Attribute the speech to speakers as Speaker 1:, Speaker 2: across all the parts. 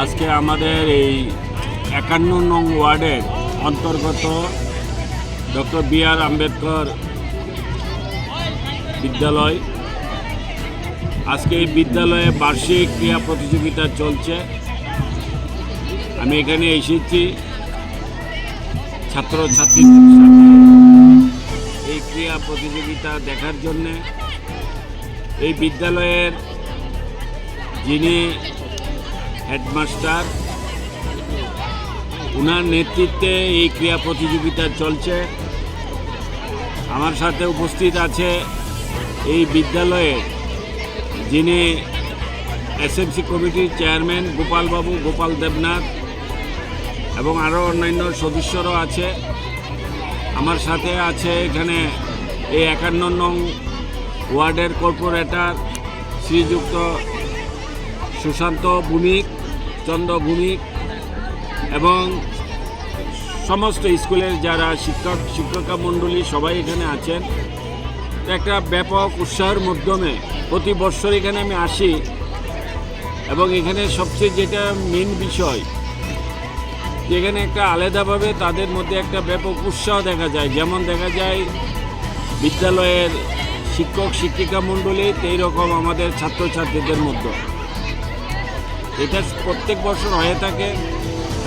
Speaker 1: আজকে আমাদের এই ৫১ নং ওয়ার্ডের অন্তর্গত ডক্টর বি.আর. আম্বেদকর বিদ্যালয়, আজকে এই বিদ্যালয়ে বার্ষিক ক্রীড়া প্রতিযোগিতা চলছে। আমি এখানে এসেছি ছাত্রছাত্রীদের সাথে এই ক্রীড়া প্রতিযোগিতা দেখার জন্যে। এই বিদ্যালয়ের যিনি হেডমাস্টার, ওনার নেতৃত্বে এই ক্রীড়া প্রতিযোগিতা চলছে। আমার সাথে উপস্থিত আছে এই বিদ্যালয়ের যিনি এসএমসি কমিটির চেয়ারম্যান গোপাল দেবনাথ এবং আরও অন্যান্য সদস্যরাও আছে। আমার সাথে আছে এখানে এই ৫১ নং ওয়ার্ডের কর্পোরেটর শ্রীযুক্ত সুশান্ত চন্দ্র ভৌমিক এবং সমস্ত স্কুলের যারা শিক্ষিকা মণ্ডলী সবাই এখানে আছেন। একটা ব্যাপক উৎসাহের মাধ্যমে প্রতি বছর এখানে আমি আসি এবং এখানে সবচেয়ে যেটা মেন বিষয়, যেখানে একটা আলাদাভাবে তাদের মধ্যে একটা ব্যাপক উৎসাহ দেখা যায়। যেমন দেখা যায় বিদ্যালয়ের শিক্ষিকা মণ্ডলী, এই রকম আমাদের ছাত্রছাত্রীদের মধ্যে এটা প্রত্যেক বছর হয়ে থাকে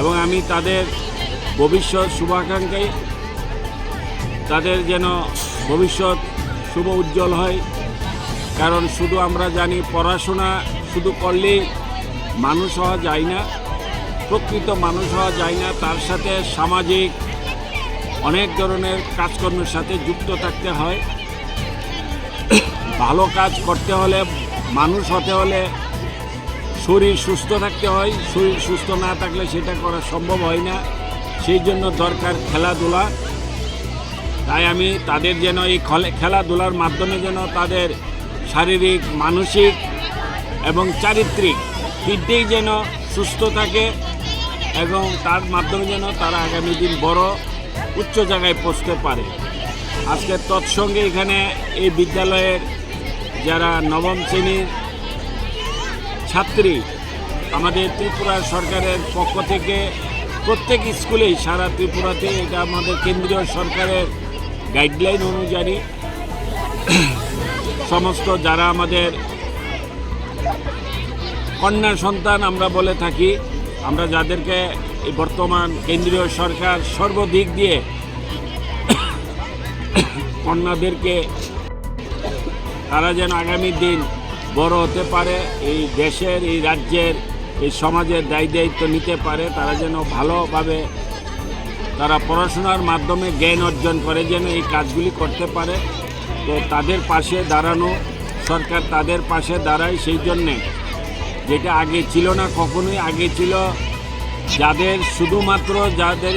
Speaker 1: এবং আমি তাদের ভবিষ্যৎ শুভাকাঙ্ক্ষী, তাদের যেন ভবিষ্যৎ শুভ উজ্জ্বল হয়। কারণ শুধু আমরা জানি পড়াশোনা শুধু করলেই মানুষ হওয়া যায় না, প্রকৃত মানুষ হওয়া যায় না, তার সাথে সামাজিক অনেক ধরনের কাজকর্মের সাথে যুক্ত থাকতে হয়। ভালো কাজ করতে হলে, মানুষ হতে হলে শরীর সুস্থ থাকতে হয়। শরীর সুস্থ না থাকলে সেটা করা সম্ভব হয় না। সেই জন্য দরকার খেলাধুলা। তাই আমি তাদের যেন এই খেলাধুলার মাধ্যমে যেন তাদের শারীরিক, মানসিক এবং চারিত্রিক তিনটেই যেন সুস্থ থাকে এবং তার মাধ্যমে যেন তারা আগামী দিন বড় উচ্চ জায়গায় পৌঁছতে পারে। আজকে তৎসঙ্গে এখানে এই বিদ্যালয়ের যারা নবম শ্রেণীর ছাত্রী, আমাদের ত্রিপুরা সরকারের পক্ষ থেকে প্রত্যেক স্কুলেই সারা ত্রিপুরাতে, এটা আমাদের কেন্দ্রীয় সরকারের গাইডলাইন অনুযায়ী সমস্ত যারা আমাদের কন্যা সন্তান আমরা বলে থাকি, আমরা যাদেরকে এই বর্তমান কেন্দ্রীয় সরকার সর্বদিক দিয়ে কন্যাদেরকে তারা যেন আগামী দিন বড় হতে পারে, এই দেশের, এই রাজ্যের, এই সমাজের দায়িত্ব নিতে পারে, তারা যেন ভালোভাবে তারা পড়াশোনার মাধ্যমে জ্ঞান অর্জন করে যেন এই কাজগুলি করতে পারে। তো তাদের পাশে দাঁড়ানো, সরকার তাদের পাশে দাঁড়ায়। সেই জন্যে যেটা আগে ছিল না কখনোই, আগে ছিল যাদের শুধুমাত্র যাদের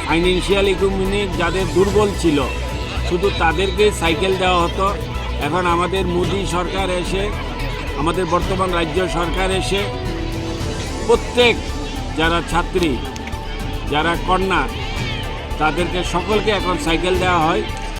Speaker 1: ফাইন্যান্সিয়াল ইকোনমিক যাদের দুর্বল ছিল, শুধু তাদেরকে সাইকেল দেওয়া হতো। এখন আমাদের মোদী সরকার এসে, আমাদের বর্তমান রাজ্য সরকার এসে প্রত্যেক যারা ছাত্রী, যারা কন্যা, তাদেরকে সকলকে এখন সাইকেল দেওয়া হয়।